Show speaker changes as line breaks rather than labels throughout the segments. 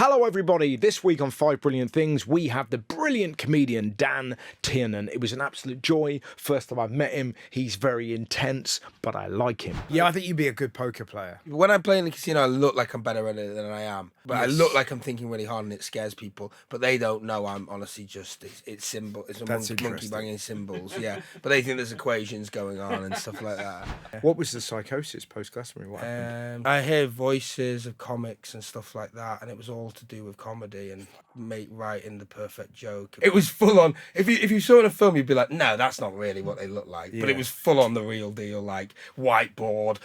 Hello everybody, this week on 5 Brilliant Things we have the brilliant comedian Dan Tiernan. It was an absolute joy. First time I've met him, he's very intense, but I like him. Yeah, I think you'd be a good poker player.
When I play in the casino, I look like I'm better at it than I am. But I look like I'm thinking really hard and it scares people. But they don't know I'm honestly just, it's symbol. It's a monkey banging symbols, yeah. But they think there's equations going on and stuff like that.
What was the psychosis post-Glastonbury? What happened?
I hear voices of comics and stuff like that, and it was all to do with comedy and writing the perfect joke. It was full on. If you saw it in a film, you'd be like, no, that's not really what they look like. But it was full on the real deal, like whiteboard,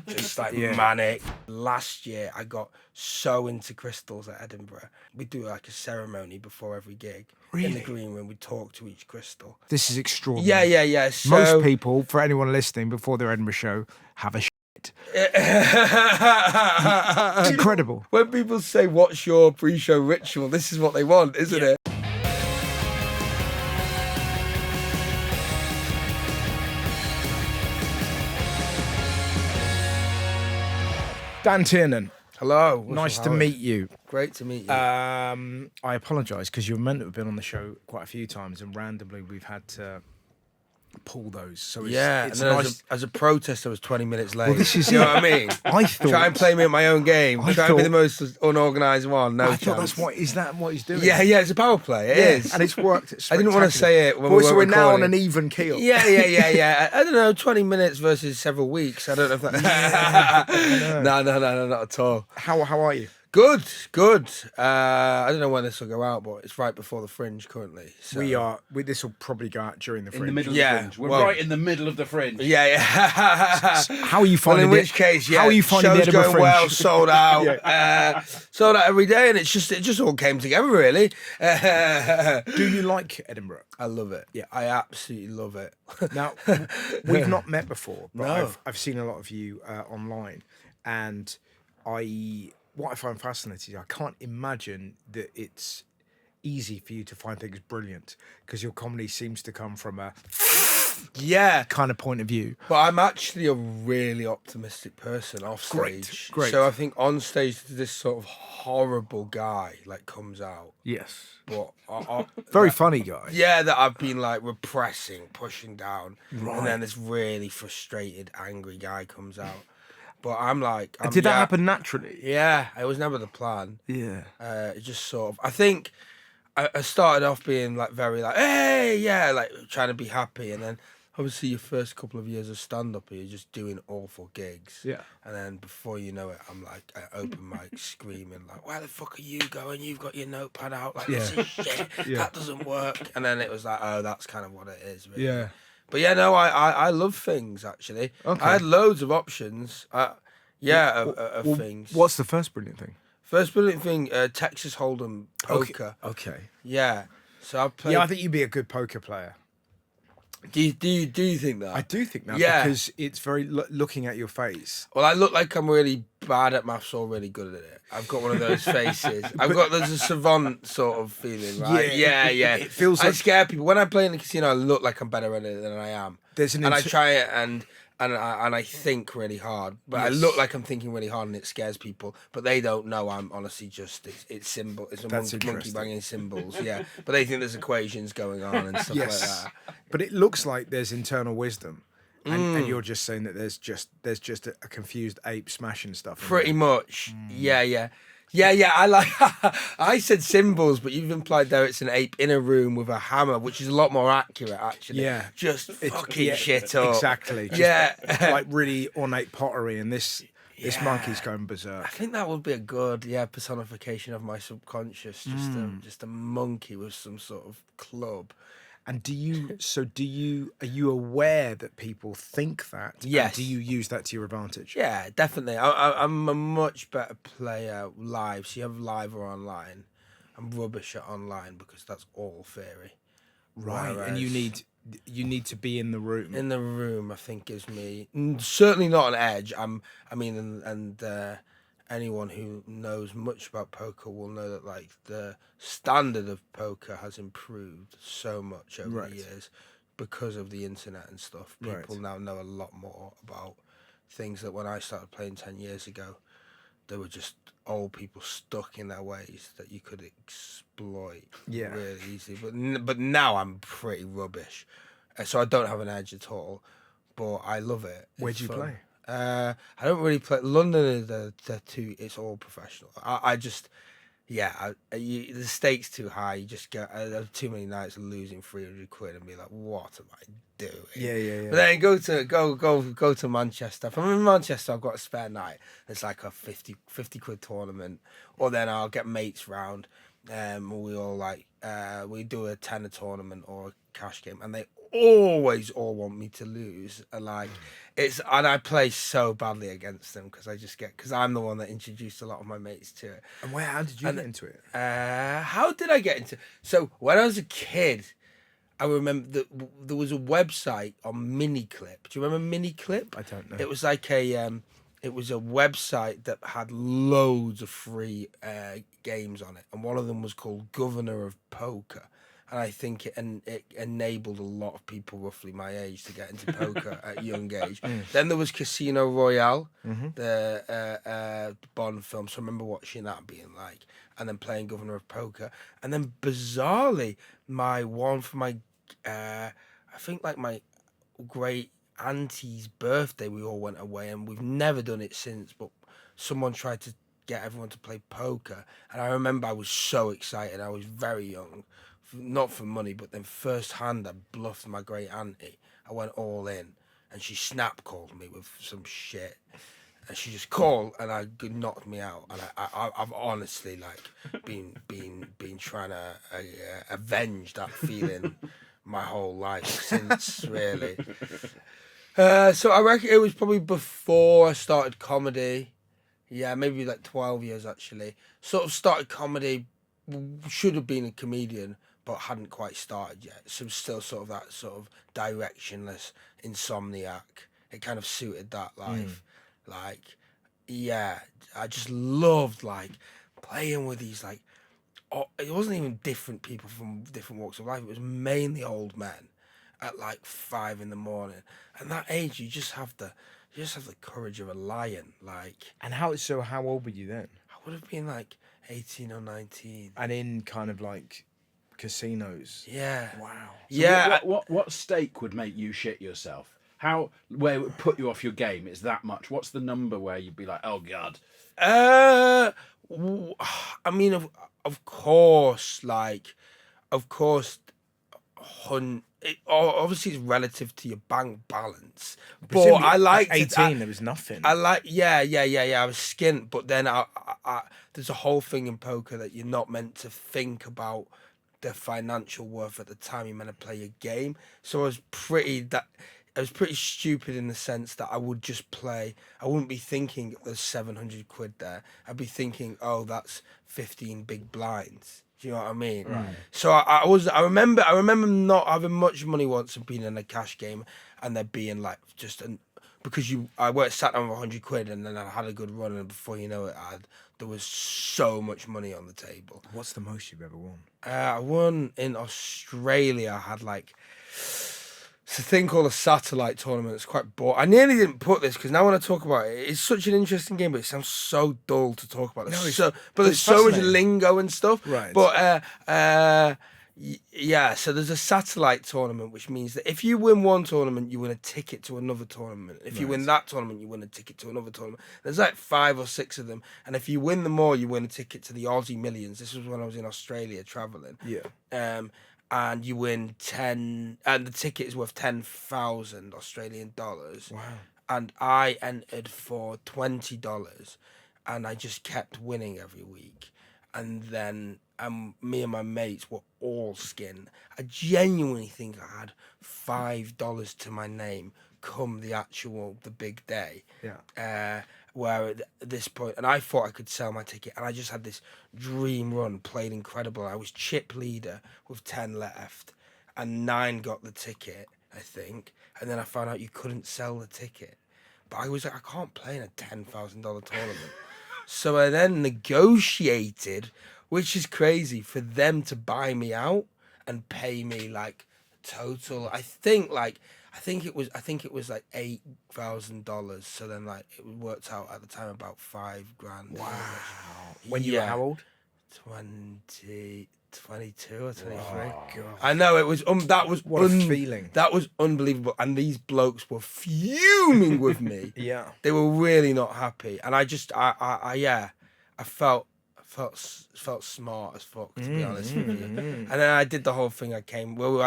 just like manic. Last year, I got so into crystals at Edinburgh. We do like a ceremony before every gig.
Really?
In the green room, we talk to each crystal.
This is extraordinary.
Yeah. So,
most people, for anyone listening, before their Edinburgh show, have a it's incredible.
When people say, what's your pre-show ritual? This is what they want, isn't it?
Dan Tiernan.
Hello.
Nice to meet you.
Great to meet you.
I apologise because you're meant to have been on the show quite a few times and randomly we've had to pull those. So it's
and
nice.
as a protest, I was 20 minutes late.
Well, this is
you know what I mean?
I thought
try and play me at my own game. Try and be the most unorganised one. No
I thought
chance.
is that what he's doing?
Yeah, it's a power play. It is,
and it's worked.
I didn't want to say it when
so we're now on an even keel.
Yeah. I don't know, 20 minutes versus several weeks. I don't know if that. No, not at all.
How are you?
Good. I don't know when this will go out, but it's right before the Fringe currently. So.
This will probably go out during the Fringe.
In the middle of the Fringe. We're right in the middle of the Fringe.
Yeah.
How are you finding
in which case,
how are you finding
show's
the Edinburgh
going
Fringe?
well, sold out. Sold out every day, and it just all came together, really.
Do you like Edinburgh?
I love it. Yeah, I absolutely love it.
Now, we've not met before, but
No.
I've seen a lot of you online, and what I find fascinating, I can't imagine that it's easy for you to find things brilliant because your comedy seems to come from a kind of point of view.
But I'm actually a really optimistic person off stage.
Great.
So I think on stage this sort of horrible guy comes out.
Yes.
But
Very funny guy.
Yeah, that I've been repressing, pushing down,
Right.
and then this really frustrated, angry guy comes out. But I'm
Did that happen naturally?
Yeah, it was never the plan.
Yeah.
It just sort of. I think I started off being very hey, yeah, trying to be happy, and then obviously your first couple of years of stand up, you're just doing awful gigs.
Yeah.
And then before you know it, I'm at open mic screaming where the fuck are you going? You've got your notepad out this is shit. That doesn't work. And then it was oh, that's kind of what it is. Really.
Yeah.
But yeah, no, I love things actually.
Okay.
I had loads of options. Of things.
What's the first brilliant thing?
First brilliant thing, Texas Hold'em poker.
Okay.
Yeah. So I played.
Yeah, I think you'd be a good poker player.
Do you think that?
I do think that because it's very looking at your face.
Well, I look like I'm really bad at maths or really good at it. I've got one of those faces. There's a savant sort of feeling, right? Yeah.
It feels
I scare people. When I play in the casino, I look like I'm better at it than I am. I try it and I think really hard, but I look like I'm thinking really hard and it scares people. But they don't know I'm honestly just it's symbol. It's a monkey banging symbols, yeah. But they think there's equations going on and stuff like that.
But it looks like there's internal wisdom, and you're just saying that there's just a confused ape smashing stuff.
Pretty much, yeah. I said symbols, but you've implied there it's an ape in a room with a hammer, which is a lot more accurate, actually.
Yeah,
just fucking shit up.
Exactly. Really ornate pottery, and this monkey's going berserk.
I think that would be a good personification of my subconscious. Just a monkey with some sort of club.
And are you aware that people think that?
Yes.
And do you use that to your advantage?
Yeah, definitely. I'm a much better player live. So you have live or online. I'm rubbish at online because that's all theory.
Right. And you need to be in the room.
In the room, I think gives me certainly not an edge. Anyone who knows much about poker will know that the standard of poker has improved so much over the years because of the internet and stuff. People now know a lot more about things that when I started playing 10 years ago, they were just old people stuck in their ways that you could exploit really easily. But now I'm pretty rubbish, so I don't have an edge at all. But I love it.
Where do you play?
I don't really play. London is the two. It's all professional. I just. Yeah, the stakes too high. You just get too many nights of losing 300 quid and be like, "What am I doing?"
Yeah.
But then go to Manchester. If I'm in Manchester, I've got a spare night. It's like a 50 quid tournament, or then I'll get mates round. We all we do a tenner tournament or a cash game, and they always all want me to lose, and and I play so badly against them because I'm the one that introduced a lot of my mates to it.
And how did you get into it?
How did I get into it? So when I was a kid, I remember that there was a website on Miniclip. Do you remember Miniclip?
I don't know.
It was like it was a website that had loads of free games on it, and one of them was called Governor of Poker. And I think it enabled a lot of people roughly my age to get into poker at a young age. Then there was Casino Royale, the Bond film. So I remember watching that being like, and then playing Governor of Poker. And then bizarrely, I think like my great auntie's birthday, we all went away, and we've never done it since. But someone tried to get everyone to play poker, and I remember I was so excited. I was very young. Not for money, but then first hand I bluffed my great auntie. I went all in, and she snap called me with some shit, and she just called and knocked me out. And I've honestly been trying to avenge that feeling my whole life since, really. So I reckon it was probably before I started comedy. Yeah, maybe like 12 years actually. Sort of started comedy. Should have been a comedian, but hadn't quite started yet. So still sort of that sort of directionless insomniac. It kind of suited that life. I just loved playing with these it wasn't even different people from different walks of life. It was mainly old men at 5 a.m. And that age, you just have the courage of a lion.
And how old were you then?
I would have been 18 or 19.
And in kind of casinos.
Yeah.
Wow.
So what stake would make you shit yourself? Where it would put you off your game? It's that much. What's the number where you'd be like, oh God?
I mean, of course, obviously it's relative to your bank balance. But I liked
18. There was nothing.
I was skint, but then I there's a whole thing in poker that you're not meant to think about the financial worth at the time. You're meant to play a game. So I was pretty stupid in the sense that I would just play. I wouldn't be thinking there's 700 quid there. I'd be thinking, oh, that's 15 big blinds. Do you know what I mean?
Right.
So I remember not having much money once and being in a cash game, and there being because I sat down with 100 quid and then I had a good run, and before you know it, there was so much money on the table.
What's the most you've ever won?
I won in Australia. I had it's a thing called a satellite tournament. It's quite boring. I nearly didn't put this because now when I talk about it, it's such an interesting game, but it sounds so dull to talk about. There's so much lingo and stuff.
Right.
But so there's a satellite tournament, which means that if you win one tournament, you win a ticket to another tournament. If you win that tournament, you win a ticket to another tournament. There's 5 or 6 of them, and if you win them all, you win a ticket to the Aussie Millions. This was when I was in Australia traveling.
Yeah.
And you win 10, and the ticket is worth 10,000 Australian dollars.
Wow.
And I entered for $20, and I just kept winning every week. And then me and my mates were all skin. I genuinely think I had $5 to my name come the big day.
Yeah.
Where at this point, and I thought I could sell my ticket, and I just had this dream run, played incredible. I was chip leader with 10 left, and 9 got the ticket, I think, and then I found out you couldn't sell the ticket. But I was like, I can't play in a $10,000 tournament. So I then negotiated, which is crazy, for them to buy me out and pay me total, I think I think it was like $8,000. So then like it worked out at the time about $5,000.
Wow. When you were how old?
22 or 23.
Oh, God.
I know, it was that was
What a feeling.
That was unbelievable, and these blokes were fuming with me.
Yeah.
They were really not happy, and I felt smart as fuck, to be honest with you. And then I did the whole thing. I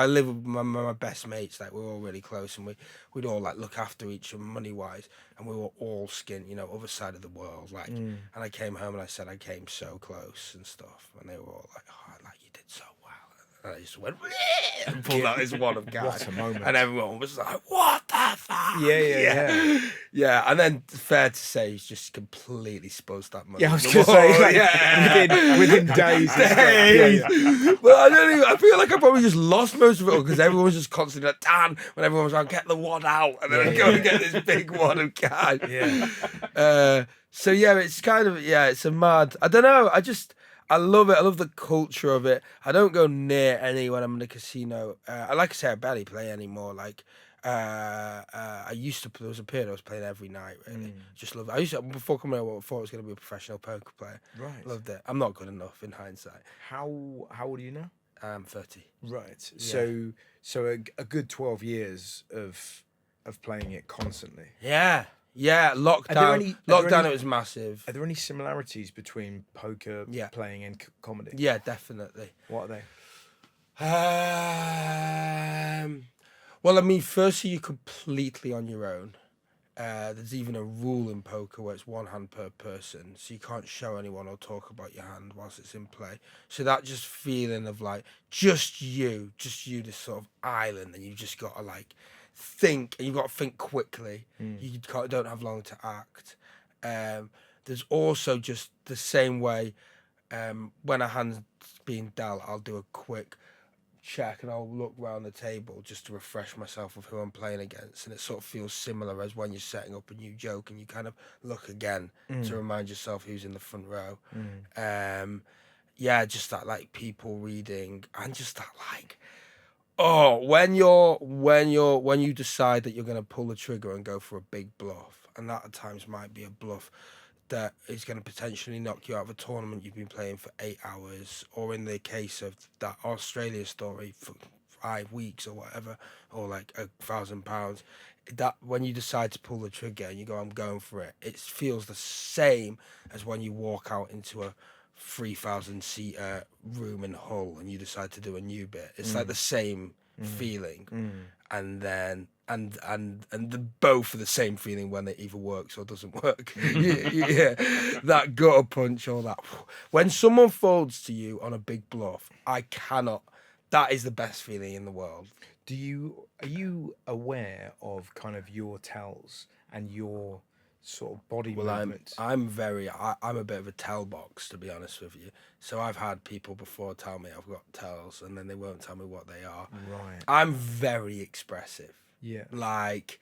live with my best mates, like we're all really close, and we'd all like look after each other money wise, and we were all skint, other side of the world, like. And I came home and I said I came so close and stuff, and they were all like, "Oh, like you did so well." And I just went and pulled out his wad of cash.
What a moment.
And everyone was like, "What the fuck?"
Yeah.
Yeah, and then fair to say, he's just completely spuzzed that money.
Yeah, I was going to say, like, within days.
Days. But I feel like I probably just lost most of it all because everyone was just constantly like, Dan, when everyone was like, get the wad out, and then I'd go and get this big wad of cash.
Yeah.
So yeah, it's kind of, it's a mad, I don't know, I love it. I love the culture of it. I don't go near any when I'm in a casino. Like I say, I barely play anymore. Like, I used to. There was a period I was playing every night. Really, just love it. Before coming out, I thought I was going to be a professional poker player.
Right.
Loved it. I'm not good enough in hindsight.
How old are you now?
I'm 30.
Right.
Yeah.
So a good 12 years of playing it constantly.
Yeah. Lockdown.
Are there
Lockdown.
any-
it was massive.
Are there any similarities between poker playing and comedy?
Yeah, definitely.
What are they?
Well, I mean, firstly, you're completely on your own. There's even a rule in poker where it's one hand per person, so you can't show anyone or talk about your hand whilst it's in play. So that just feeling of like just you, this sort of island, and you just got to like think, and you've got to think quickly. You don't have long to act. There's also just the same way when a hand's being dealt, I'll do a quick check and I'll look round the table just to refresh myself with who I'm playing against, and it sort of feels similar as when you're setting up a new joke and you kind of look again to remind yourself who's in the front row. Just that like people reading, and just that like when you decide that you're going to pull the trigger and go for a big bluff, and that at times might be a bluff that is going to potentially knock you out of a tournament you've been playing for 8 hours, or in the case of that Australia story, for 5 weeks or whatever, or like £1,000. That when you decide to pull the trigger and you go, I'm going for it, it feels the same as when you walk out into a 3,000 seater room in Hull and you decide to do a new bit. It's like the same feeling, and then and the both are the same feeling when it either works or doesn't work. Yeah, that gutter punch or that when someone folds to you on a big bluff, that is the best feeling in the world.
Are you aware of kind of your tells and your sort of body movements?
I'm a bit of a tell box, to be honest with you. So I've had people before tell me I've got tells, and then they won't tell me what they are.
Right.
I'm very expressive.
Yeah.
Like,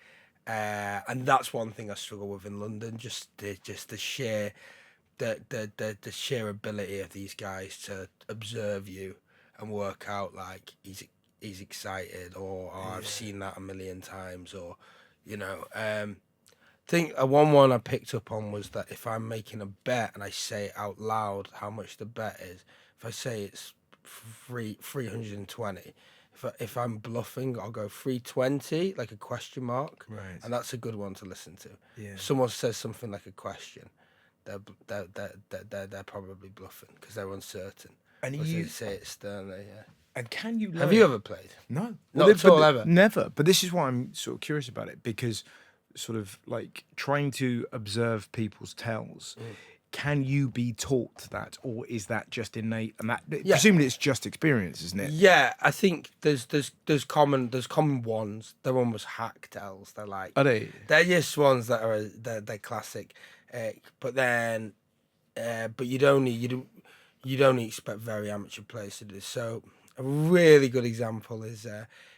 and that's one thing I struggle with in London. Just the sheer, the sheer ability of these guys to observe you and work out like he's excited, or I've seen that a million times, or I think one I picked up on was that if I'm making a bet and I say out loud how much the bet is, if I say it's 320, if I'm bluffing, I'll go 320, like a question mark,
Right.
and that's a good one to listen to.
Yeah.
If someone says something like a question, they're probably bluffing because they're uncertain.
And
Or
you
they say it sternly. Yeah.
and can you learn?
Have you ever played?
No,
Not at all, ever?
Never. But this is why I'm sort of curious about it, because sort of like trying to observe people's tells. Can you be taught that, or is that just innate? And that presumably it's just experience, isn't it?
Yeah, I think there's common ones. They're almost hack tells. They're like
Are they?
they're just ones that are they're classic, but then but you don't expect very amateur players to do this. So a really good example is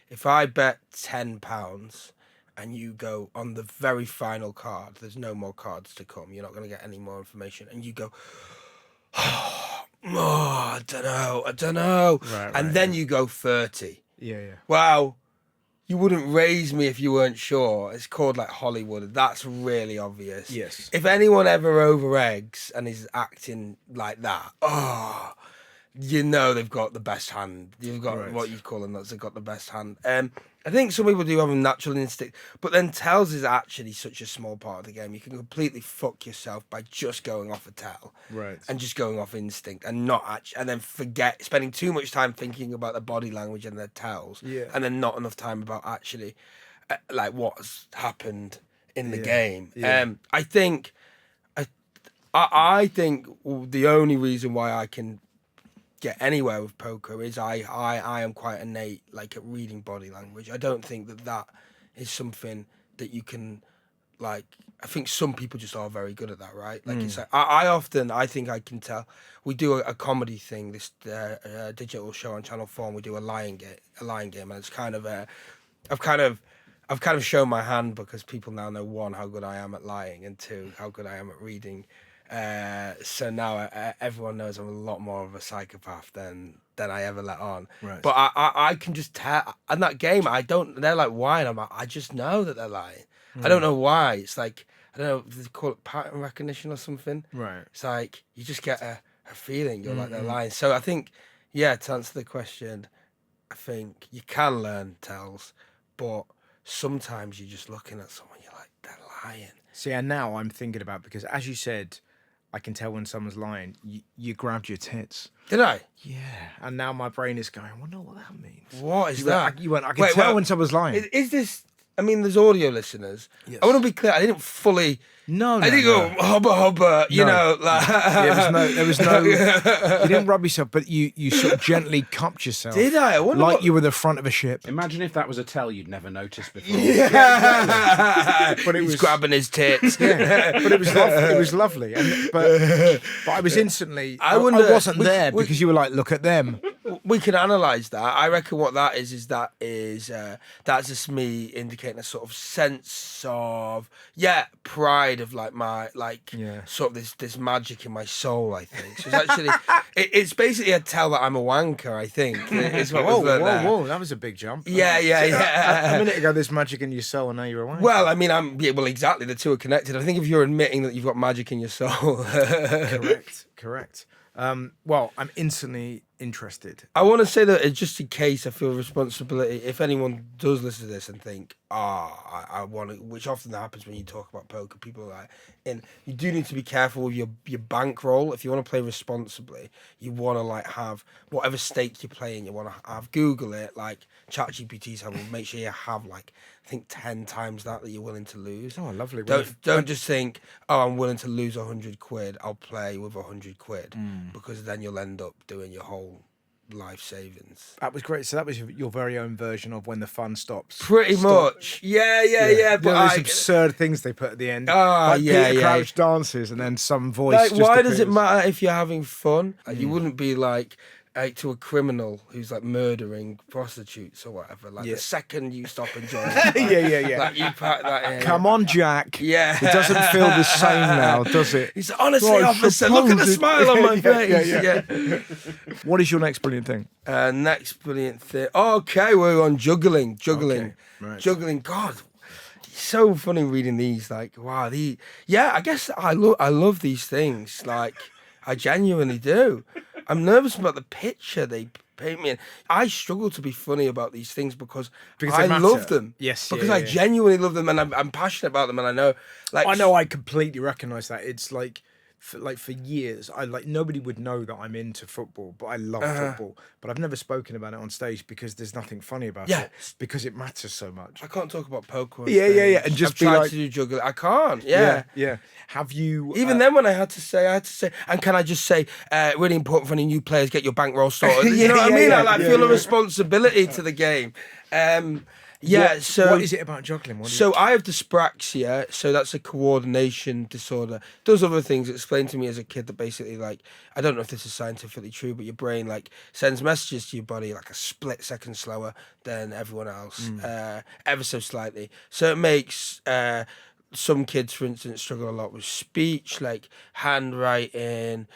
if I bet £10 and you go on the very final card, there's no more cards to come, you're not going to get any more information, and you go, I don't know,
Right,
and then you go 30.
Yeah.
Well, you wouldn't raise me if you weren't sure. It's called like Hollywood. That's really obvious.
Yes.
If anyone ever over eggs and is acting like that, you know they've got the best hand. You've got what you call them. They've got the best hand. I think some people do have a natural instinct, but then tells is actually such a small part of the game. You can completely fuck yourself by just going off a tell, and just going off instinct, and not and then spending too much time thinking about the body language and the tells, and then not enough time about actually like what's happened in the game. I think the only reason why I can get anywhere with poker is I am quite innate like at reading body language. I don't think that is something that you can like. I think some people just are very good at that, right? Like it's like I think I can tell. We do a comedy thing, this digital show on Channel 4, and we do a lying game, and it's kind of I've kind of shown my hand because people now know, one, how good I am at lying, and two, how good I am at reading. So now everyone knows I'm a lot more of a psychopath than I ever let on.
Right.
But I can just tell. In that game, they're like, why? And I'm like, I just know that they're lying. I don't know why. It's like, I don't know, they call it pattern recognition or something.
Right.
It's like, you just get a feeling you're like they're lying. So I think, to answer the question, I think you can learn tells, but sometimes you're just looking at someone, you're like, they're lying.
See, and now I'm thinking about, because as you said, I can tell when someone's lying. You grabbed your tits.
Did I?
Yeah. And now my brain is going, I wonder what that means.
What is that?
I can tell when someone's lying.
Is this... I mean, there's audio listeners.
Yes.
I want to be clear. I didn't fully...
No,
I didn't go, hubba, hubba, you know. Like...
There was no... You didn't rub yourself, but you sort of gently cupped yourself.
Did I? I wonder
like
what...
you were the front of a ship.
Imagine if that was a tell you'd never noticed before.
Yeah. But it was grabbing his tits.
But it was lovely. But I was instantly... I wasn't there because you were like, look at them.
We can analyse that. I reckon what that is that's just me indicating a sort of sense of pride of like my sort of this magic in my soul. I think so. It's actually it's basically a tell that I'm a wanker. I think is what
whoa, that was a big jump.
Yeah.
A minute ago, there's magic in your soul, and now you're a wanker.
Well, I mean, exactly. The two are connected. I think if you're admitting that you've got magic in your soul,
correct. Well, I'm instantly interested.
I want to say that just in case I feel responsibility, if anyone does listen to this and think, I want to, which often happens when you talk about poker, people are like, and you do need to be careful with your bankroll. If you want to play responsibly, you want to like have whatever stake you're playing, you want to have, Google it, like ChatGPT's have, make sure you have like, I think 10 times that you're willing to lose.
Oh, lovely.
Don't just think, I'm willing to lose 100 quid, I'll play with 100 quid, because then you'll end up doing your whole life savings.
That was great. So that was your very own version of when the fun stops.
Pretty much. Yeah.
But those absurd things they put at the end. Peter Crouch dances and then some voice.
Like,
just
why
appears.
does it matter if you're having fun? Like, you wouldn't be like to a criminal who's like murdering prostitutes or whatever. Like the second you stop enjoying it,
yeah.
Like you pack that in.
Come on, Jack.
Yeah.
It doesn't feel the same now, does it?
He's like, honestly, officer, look at the smile on my face. Yeah.
What is your next brilliant thing?
Next brilliant thing. Okay, we're on juggling.
Okay, right.
Juggling. God, so funny reading these. Like, wow. I guess I love these things. Like, I genuinely do. I'm nervous about the picture they paint me in. I struggle to be funny about these things because I love them.
Yes,
because I genuinely love them, and I'm passionate about them, and I know. Like,
I completely recognise that. It's like for years, nobody would know that I'm into football, but I love football. But I've never spoken about it on stage because there's nothing funny about it. Because it matters so much.
I can't talk about poker.
Yeah. And just
I've tried to do juggling. I can't. Yeah.
Have you?
Even then, when I had to say, and can I just say, really important for any new players, get your bankroll sorted. You know what I mean? I feel a responsibility to the game. So
what is it about juggling?
I have dyspraxia, so that's a coordination disorder. Does other things. Explained to me as a kid that basically, like, I don't know if this is scientifically true, but your brain like sends messages to your body like a split second slower than everyone else, ever so slightly. So it makes some kids, for instance, struggle a lot with speech, like handwriting,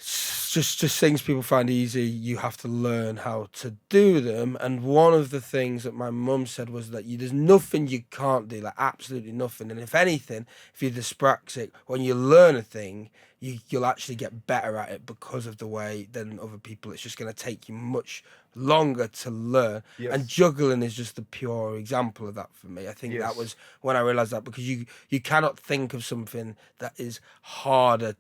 just things people find easy. You have to learn how to do them. And one of the things that my mum said was that there's nothing you can't do, like absolutely nothing. And if anything, if you're dyspraxic, when you learn a thing, you'll actually get better at it because of the way than other people. It's just going to take you much longer to learn.
Yes.
And juggling is just the pure example of that for me. I think that was when I realised that, because you cannot think of something that is harder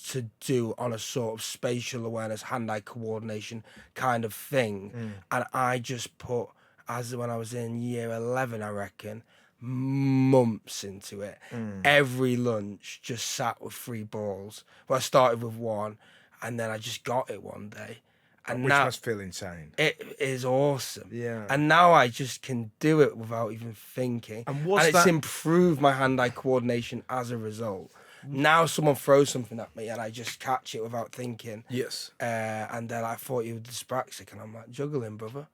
to do on a sort of spatial awareness, hand-eye coordination kind of thing. And I just put, as when I was in year 11, I reckon, months into it. Every lunch just sat with 3 balls. Well, I started with 1, and then I just got it one day. And
Which
now,
must feel insane.
it is awesome.
Yeah.
And now I just can do it without even thinking.
And
it's improved my hand-eye coordination as a result. Now someone throws something at me and I just catch it without thinking.
Yes.
And then I thought you were dyspraxic, and I'm like, juggling, brother.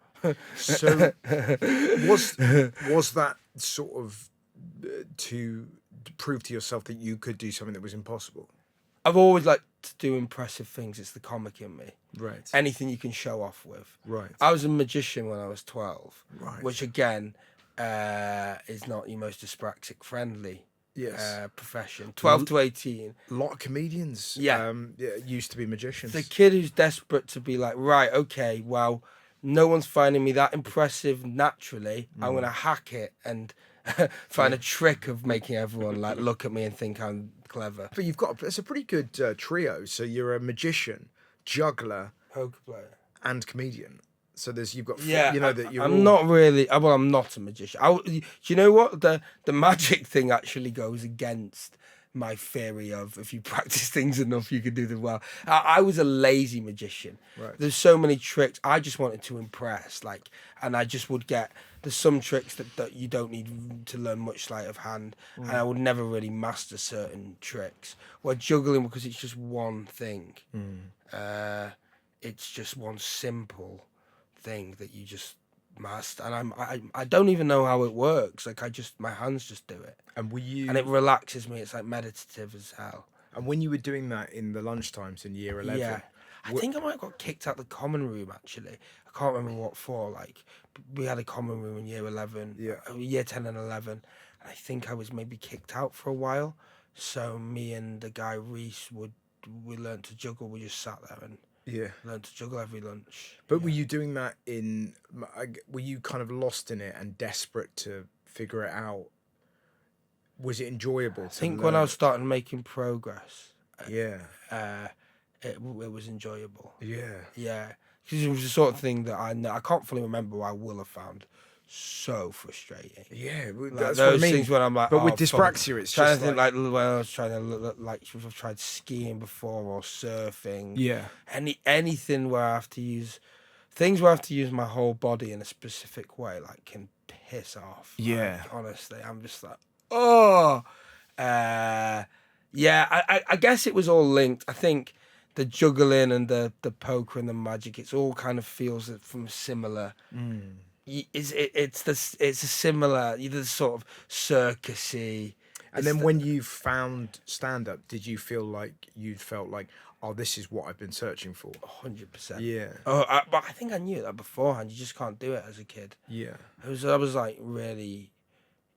So was that sort of to prove to yourself that you could do something that was impossible?
I've always liked to do impressive things. It's the comic in me.
Right.
Anything you can show off with.
Right.
I was a magician when I was 12.
Right.
Which, again, is not your most dyspraxic friendly profession. 12 to 18.
A lot of comedians used to be magicians.
The kid who's desperate to be like, right, okay, well, no one's finding me that impressive naturally. I'm going to hack it and find a trick of making everyone like look at me and think I'm clever.
But it's a pretty good trio. So you're a magician, juggler,
Poker player.
and comedian. So you've got
I'm not really. Well, I'm not a magician. Do you know what the magic thing actually goes against my theory of if you practice things enough, you can do them well. I was a lazy magician.
Right.
There's so many tricks. I just wanted to impress, and I just would get. There's some tricks that you don't need to learn much sleight of hand, and I would never really master certain tricks. Well, juggling, because it's just one thing. It's just one simple thing that you just master, and I don't even know how it works. Like my hands just do it.
And
and it relaxes me. It's like meditative as hell.
And when you were doing that in the lunchtimes in year 11,
Yeah, I think I might have got kicked out the common room. Actually, I can't remember what for. Like we had a common room in year 11, year 10 and 11. And I think I was maybe kicked out for a while. So me and the guy Reese we learned to juggle. We just sat there and learned to juggle every lunch.
But were you doing that were you kind of lost in it and desperate to figure it out? Was it enjoyable?
I think when I was starting making progress,
it
was enjoyable.
Yeah.
Because it was the sort of thing that I can't fully remember. I will have found so frustrating.
Yeah,
Like
that's
those
what I mean.
things when I'm like,
But with
fuck.
dyspraxia, it's
trying
just
to think like when I was trying to look like I've tried skiing before or surfing.
Yeah.
Anything where I have to use things where I have to use my whole body in a specific way, like can piss off.
Yeah.
Like, honestly, I'm just like, oh. I guess it was all linked. I think the juggling and the poker and the magic, it's all kind of feels from similar. It's a similar, the sort of circusy.
And then when you found stand-up, did you feel like you felt like, oh, this is what I've been searching for?
100%.
Yeah.
But I think I knew that beforehand. You just can't do it as a kid.
Yeah.
I was like really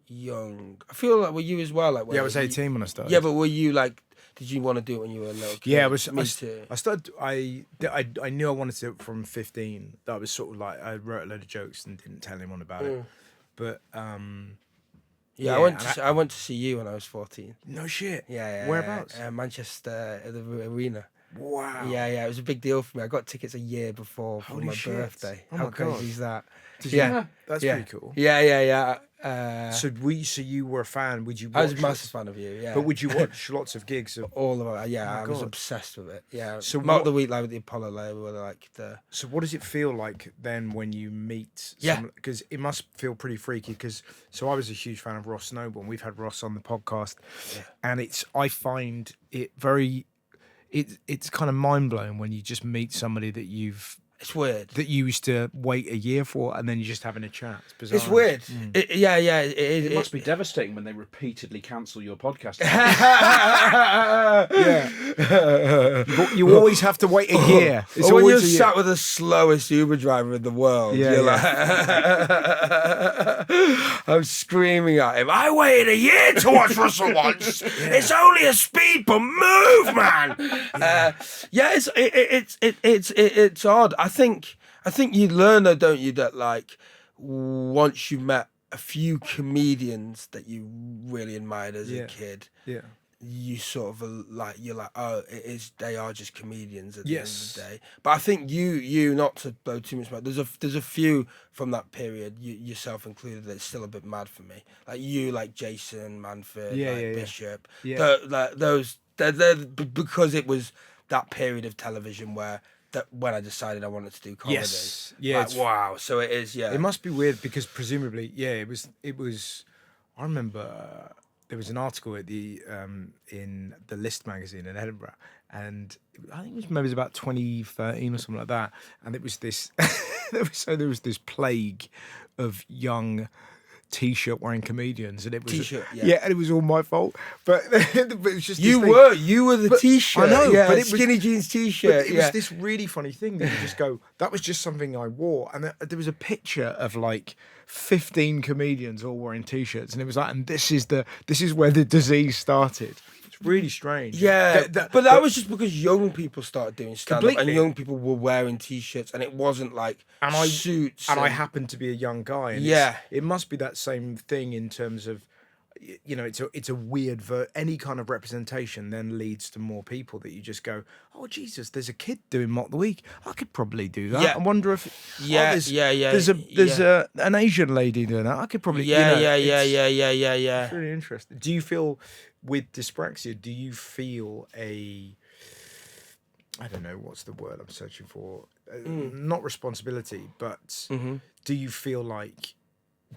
young. I feel like, were you as well? Like,
I was 18 when I started.
Yeah, but were you like, did you want to do it when you were a little kid?
Yeah,
Me too.
I started. I knew I wanted to do it from 15. That was sort of like I wrote a load of jokes and didn't tell anyone about it. But
yeah, I went to see you when I was 14.
No shit.
Yeah.
Whereabouts?
Manchester at the arena.
Wow.
Yeah, it was a big deal for me. I got tickets a year before for my birthday.
Oh
How
my
crazy
God.
is that?
That's pretty cool.
Yeah.
So you were a fan? Would you?
I was a
watch
massive fan of you. Yeah.
But would you watch lots of gigs of?
All of it? Yeah,
Oh my
I was
God.
obsessed with it. Yeah.
So
Not the week like with the Apollo like, were like the.
So what does it feel like then when you meet? Because it must feel pretty freaky. So I was a huge fan of Ross Noble, and we've had Ross on the podcast, and I find it very. It's kind of mind blowing when you just meet somebody that you've
It's weird.
that you used to wait a year for, and then you're just having a chat. It's bizarre.
It's weird. Yeah.
It must be devastating when they repeatedly cancel your podcast.
You always have to wait a year. It's
Or when you're
always a year.
sat with the slowest Uber driver in the world, you're like, I'm screaming at him. I waited a year to watch Russell once. It's only a speed bump. Move, man. It's odd. I think you learn though, don't you, that like once you've met a few comedians that you really admired as a kid, you sort of you're like, oh, they are just comedians at the end of the day. But I think you not to blow too much, there's a few from that period, yourself included, that's still a bit mad for me. Like you, like Jason Manford, Bishop, they're because it was that period of television where when I decided I wanted to do comedy.
Yes. Yeah.
Like, wow. So it is. Yeah.
It must be weird because presumably, it was. I remember there was an article at the in the List magazine in Edinburgh, and I think it was about 2013 or something like that. And it was this. there was this plague of young T-shirt wearing comedians, and it was
T-shirt,
and it was all my fault. But it was just
you were the T-shirt.
I know,
yeah,
but it was
skinny jeans T-shirt.
But it was this really funny thing that you just go, that was just something I wore, and there was a picture of like 15 comedians all wearing T-shirts, and it was like, and this is where the disease started. It's really strange.
Yeah, but that was just because young people started doing stand-up, and young people were wearing T-shirts, and it wasn't like suits.
And I happened to be a young guy. And it must be that same thing in terms of, you know, it's a weird any kind of representation then leads to more people that you just go, oh Jesus, there's a kid doing Mock the Week. I could probably do that. I wonder if there's an Asian lady doing that. I could probably It's really interesting. Do you feel with dyspraxia? Do you feel I don't know what's the word I'm searching for? Not responsibility, but do you feel like?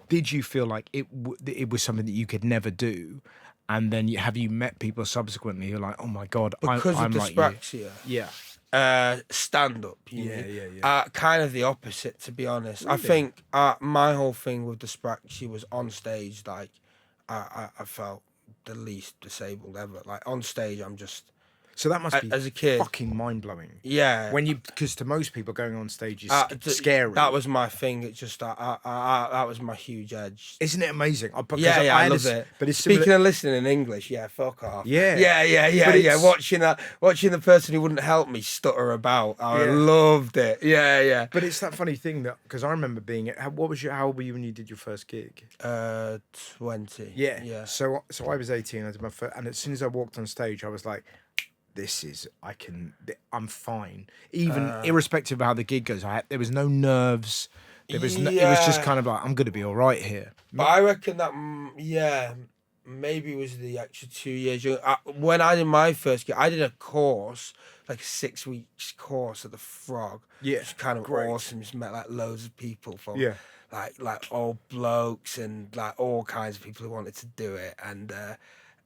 Did you feel like it was something that you could never do, and then have you met people subsequently who are like, oh my god,
because
I'm
of dyspraxia? Stand up. Kind of the opposite, to be honest. Really? I think my whole thing with dyspraxia was on stage. Like I felt the least disabled ever. Like on stage, I'm just.
So that must be
as a kid
fucking mind blowing.
Yeah,
because to most people going on stage is scary.
That was my thing. It's just that was my huge edge.
Isn't it amazing?
I love it. But it's speaking and listening in English. Yeah, fuck off. Yeah. Watching the person who wouldn't help me stutter about. I loved it. Yeah.
But it's that funny thing that because I remember being how old were you when you did your first gig?
20.
Yeah. So I was 18. I did my first, and as soon as I walked on stage, I was like, I'm fine. Even irrespective of how the gig goes, there was no nerves. It was just kind of like, I'm going to be all right here.
But I reckon that, maybe it was the extra 2 years. When I did my first gig, I did a course, like a 6 weeks course at the Frog.
Yeah.
Which was kind of awesome. Just met like loads of people from like old blokes and like all kinds of people who wanted to do it.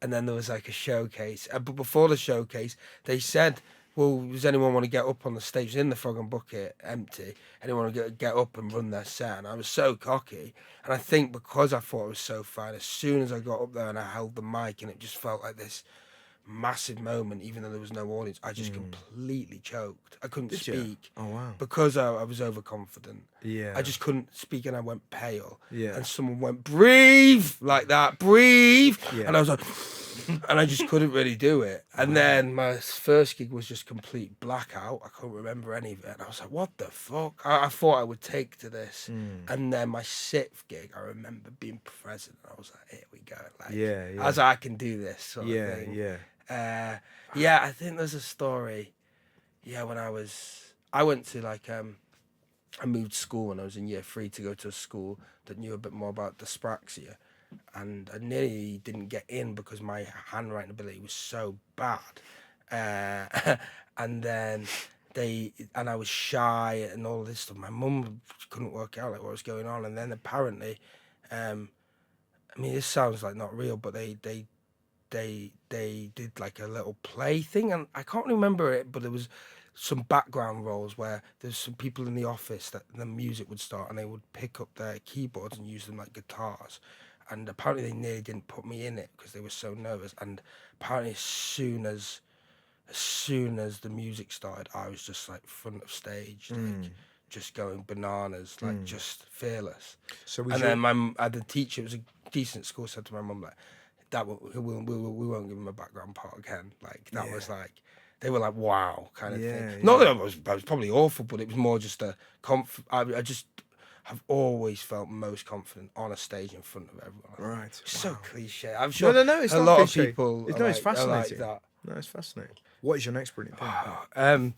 And then there was like a showcase. But before the showcase, they said, well, does anyone want to get up on the stage? It was in the Frog and Bucket, empty. Anyone want to get up and run their set? And I was so cocky. And I think because I thought it was so fun, as soon as I got up there and I held the mic and it just felt like this massive moment, even though there was no audience, I just completely choked. I couldn't speak.
Oh, wow.
Because I was overconfident.
Yeah.
I just couldn't speak and I went pale.
Yeah.
And someone went, breathe, like that, breathe. Yeah. And I was like, and I just couldn't really do it. And then my first gig was just complete blackout. I couldn't remember any of it. And I was like, what the fuck? I thought I would take to this. And then my 6th gig, I remember being present. I was like, here we go. Like, as I can do this sort of thing. Yeah. I think there's a story. Yeah, when I went to like, I moved school when I was in year 3 to go to a school that knew a bit more about dyspraxia. And I nearly didn't get in because my handwriting ability was so bad. And then I was shy and all this stuff. My mum couldn't work out like what was going on. And then apparently, I mean, this sounds like not real, but they did like a little play thing, and I can't remember it, but it was some background roles where there's some people in the office that the music would start and they would pick up their keyboards and use them like guitars. And apparently they nearly didn't put me in it because they were so nervous. And apparently as soon as the music started, I was just like front of stage, like just going bananas, like just fearless.
So
then the teacher, it was a decent school, said to my mum, like, we won't give him a background part again. Like that was like, they were like, wow, kind of thing. Not that I was probably awful, but it was more just a I just have always felt most confident on a stage in front of everyone.
Right.
It's so cliche. I'm sure
No, it's
a
not
lot
cliche.
of people
It's fascinating.
like that.
No, it's fascinating. What is your next brilliant thing?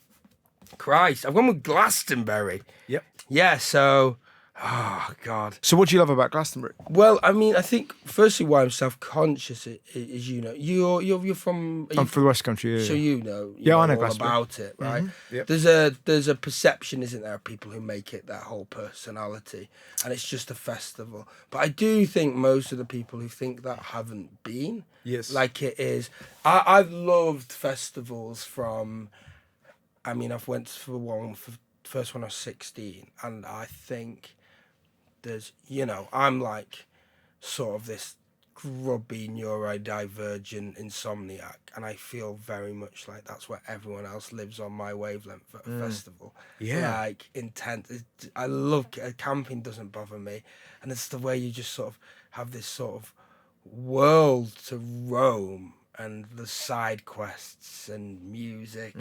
Christ, I've gone with Glastonbury.
Yep.
Yeah, so, oh, God.
So what do you love about Glastonbury?
Well, I mean, I think, firstly, why I'm self-conscious is, you know, you're from...
I'm from the West Country, yeah.
So you know,
I know
all
Glastonbury.
about it, right?
Yep.
There's a perception, isn't there, of people who make it their whole personality, and it's just a festival. But I do think most of the people who think that haven't been.
Yes.
Like it is. I've loved festivals from... I mean, I've went for first one I was 16, and I think there's, you know, I'm like sort of this grubby neurodivergent insomniac, and I feel very much like that's where everyone else lives on my wavelength at a festival.
Yeah.
Like intense. I love camping, doesn't bother me, and it's the way you just sort of have this sort of world to roam, and the side quests and music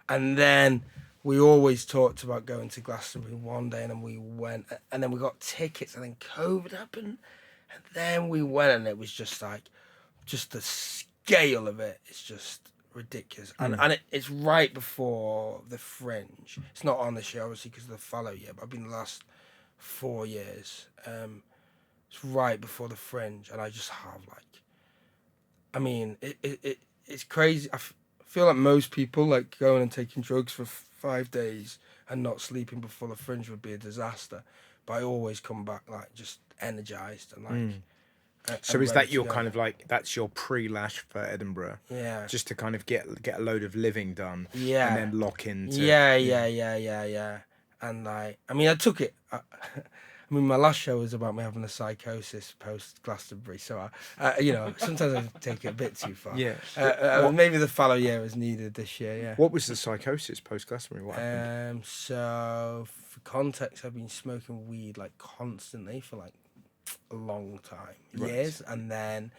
and then we always talked about going to Glastonbury one day, and then we went, and then we got tickets, and then COVID happened, and then we went, and it was just like, just the scale of it is just ridiculous. And it's right before the Fringe. It's not on this year, obviously, because of the fallow year, but I've been the last 4 years. It's right before the Fringe, and I just have like, I mean, it's crazy. I feel like most people, like, going and taking drugs for 5 days and not sleeping before the Fringe would be a disaster. But I always come back like just energized and like.
So is that your kind of like, that's your pre-lash for Edinburgh?
Yeah.
Just to kind of get a load of living done.
Yeah.
And then lock into.
Yeah. And like, I mean, I took it. I mean, my last show was about me having a psychosis post Glastonbury, so you know, sometimes I take it a bit too far.
Yeah.
Maybe the fallow year was needed this year. Yeah.
What was the psychosis post Glastonbury? What happened?
So for context, I've been smoking weed like constantly for like a long time, years, and then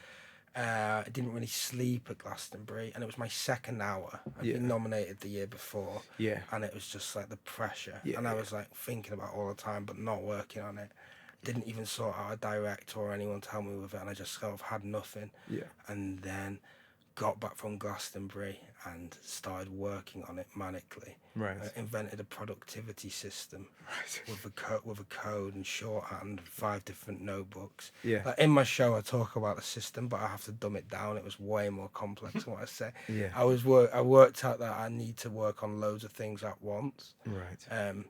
I didn't really sleep at Glastonbury, and it was my second hour. I'd been nominated the year before, and it was just like the pressure, and I was like thinking about it all the time, but not working on it. Didn't even sort out a director or anyone to help me with it, and I just sort of had nothing. And then got back from Glastonbury and started working on it manically.
Right.
Invented a productivity system with a code and shorthand, 5 different notebooks.
Yeah.
Like in my show, I talk about the system, but I have to dumb it down. It was way more complex than what I say.
Yeah.
I worked out that I need to work on loads of things at once.
Right.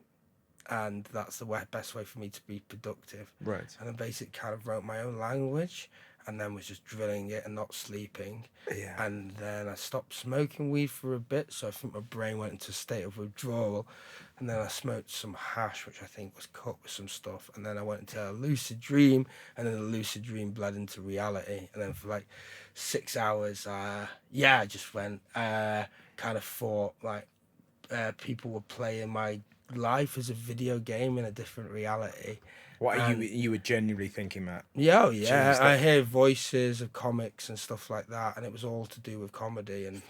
And that's the best way for me to be productive.
Right.
And then basically kind of wrote my own language, and then was just drilling it and not sleeping.
Yeah.
And then I stopped smoking weed for a bit, so I think my brain went into a state of withdrawal. And then I smoked some hash, which I think was cut with some stuff. And then I went into a lucid dream, and then the lucid dream bled into reality. And then for like 6 hours, I just went, kind of thought like people were playing my life as a video game in a different reality.
What are you were genuinely thinking that?
Yeah, I
Jeez,
hear voices of comics and stuff like that, and it was all to do with comedy and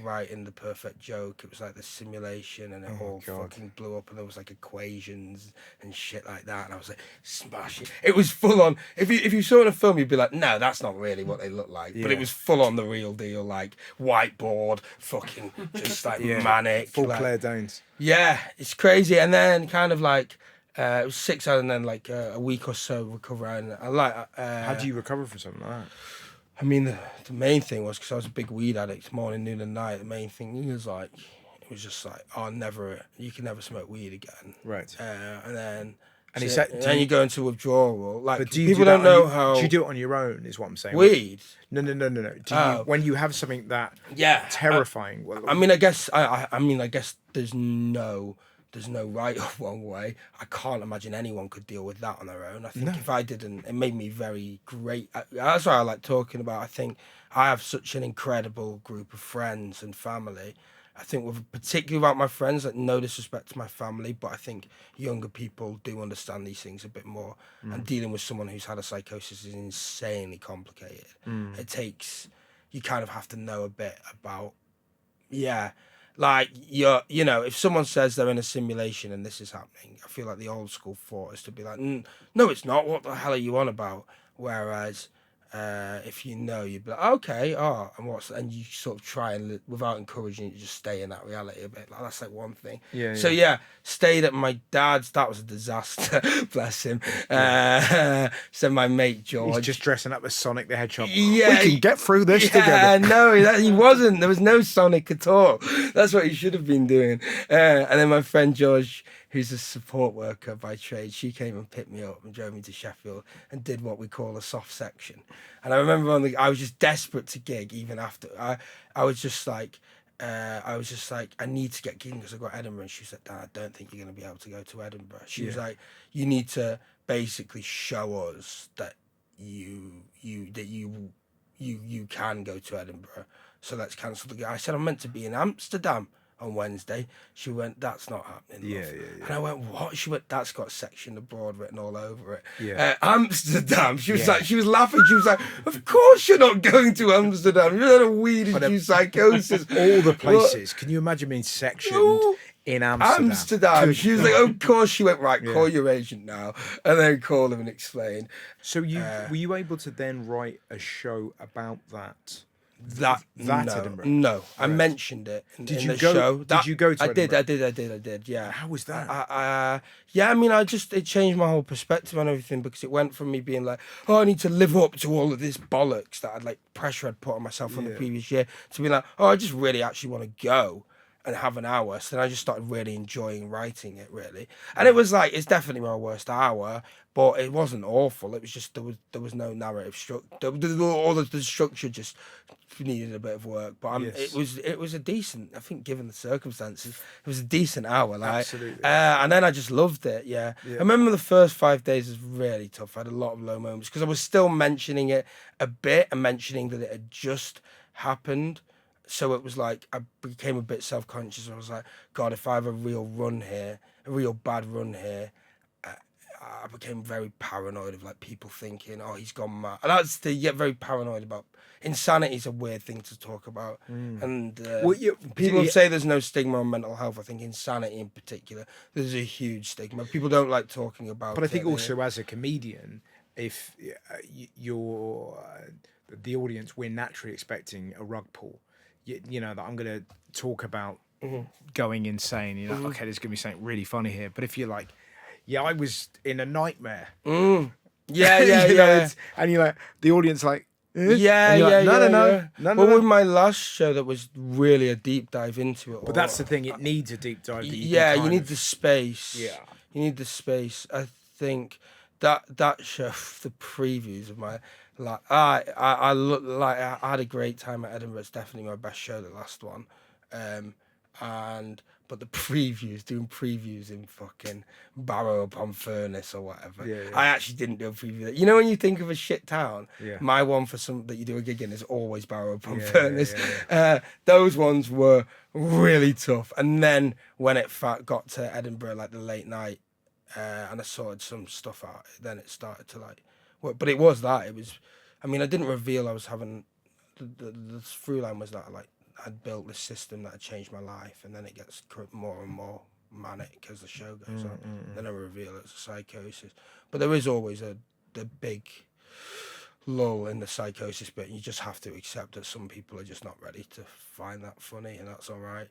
writing the perfect joke. It was like the simulation, and it all fucking blew up, and there was like equations and shit like that, and I was like, smash it. It was full on. If you saw it in a film, you'd be like, no, that's not really what they look like. But it was full on the real deal, like whiteboard, fucking just like manic.
Full
like,
Claire Danes.
Yeah, it's crazy. And then kind of like, it was 6 hours, and then like a week or so recovering. I like.
How do you recover from something like that?
I mean, the main thing was because I was a big weed addict, morning, noon, and night. The main thing was like, it was just like, you can never smoke weed again.
Right.
And then
And is
So-
that,
and then you go into withdrawal. Like
but do you
people
do that
don't know
on,
how
do you do it on your own? Is what I'm saying.
weed.
No. Do you,
Oh.
when you have something that
Yeah,
terrifying?
I mean, I guess I guess there's no right or wrong way. I can't imagine anyone could deal with that on their own. I think if I didn't, it made me very great. That's why I like talking about. I think I have such an incredible group of friends and family. I think with particularly about my friends, like no disrespect to my family, but I think younger people do understand these things a bit more. And dealing with someone who's had a psychosis is insanely complicated. It takes, you kind of have to know a bit about, like you know, if someone says they're in a simulation and this is happening, I feel like the old school thought is to be like, no, it's not. What the hell are you on about? Whereas if you know, you'd be like, okay, and you sort of try and without encouraging you, just stay in that reality a bit. Like that's like one thing. So stayed at my dad's. That was a disaster. Bless him. So my mate George,
he's just dressing up as Sonic the Hedgehog.
Yeah,
we can get through this together.
No, he wasn't. There was no Sonic at all. That's what he should have been doing. And then my friend George, who's a support worker by trade, she came and picked me up and drove me to Sheffield and did what we call a soft section. And I remember I was just desperate to gig even after. I was just like, I need to get gigging because I got Edinburgh. And she said, Dan, I don't think you're going to be able to go to Edinburgh. She was like, you need to basically show us that you can go to Edinburgh. So let's cancel the gig. I said, I'm meant to be in Amsterdam on Wednesday. She went, that's not happening. Love. And I went, what? She went, that's got section abroad written all over it. Amsterdam. She was like, she was laughing. She was like, of course you're not going to Amsterdam. You're not a weed-induced psychosis.
All the places. Can you imagine being sectioned in Amsterdam?
She was like, of course. She went, right, call your agent now. And then call him and explain.
So were you able to then write a show about that?
No,
Edinburgh.
No, I mentioned it in the
go,
show.
Did you go to Edinburgh?
I did. Yeah.
How was that?
I mean, it changed my whole perspective on everything because it went from me being like, I need to live up to all of this bollocks that pressure I'd put on myself from the previous year to be like, I just really actually want to go and have an hour. So then I just started really enjoying writing it, really. And it was like, it's definitely my worst hour, but it wasn't awful. It was just, there was no narrative structure. All the structure just needed a bit of work. But it was a decent, I think given the circumstances, it was a decent hour.
Absolutely.
And then I just loved it, I remember the first 5 days was really tough. I had a lot of low moments because I was still mentioning it a bit and mentioning that it had just happened. So it was like, I became a bit self-conscious. I was like, God, if I have a real bad run here, I became very paranoid of people thinking, he's gone mad. And that's you get very paranoid about. Insanity is a weird thing to talk about. And people say there's no stigma on mental health. I think insanity in particular, there's a huge stigma. People don't like talking about it.
But I think also as a comedian, if you're the audience, we're naturally expecting a rug pull. You know, that I'm going to talk about going insane. You know, okay, there's going to be something really funny here. But if you're like, I was in a nightmare.
Yeah.
And you're like, the audience like,
No.
No.
With my last show, that was really a deep dive into it.
But that's the thing; it needs a deep dive.
You need the space.
Yeah,
you need the space. I think that show, the previews of my I had a great time at Edinburgh. It's definitely my best show, the last one. But the doing previews in fucking Barrow upon Furness or whatever. I actually didn't do a preview. You know when you think of a shit town, my one for some that you do a gig in is always Barrow upon Furness. Those ones were really tough. And then when it got to Edinburgh, like the late night, and I sorted some stuff out, then it started to work. But it was that. It was, I mean, I didn't reveal I was having, the through line was that I'd built this system that had changed my life, and then it gets more and more manic as the show goes on. Then I reveal it's a psychosis. But there is always the big lull in the psychosis bit, and you just have to accept that some people are just not ready to find that funny, and that's all right.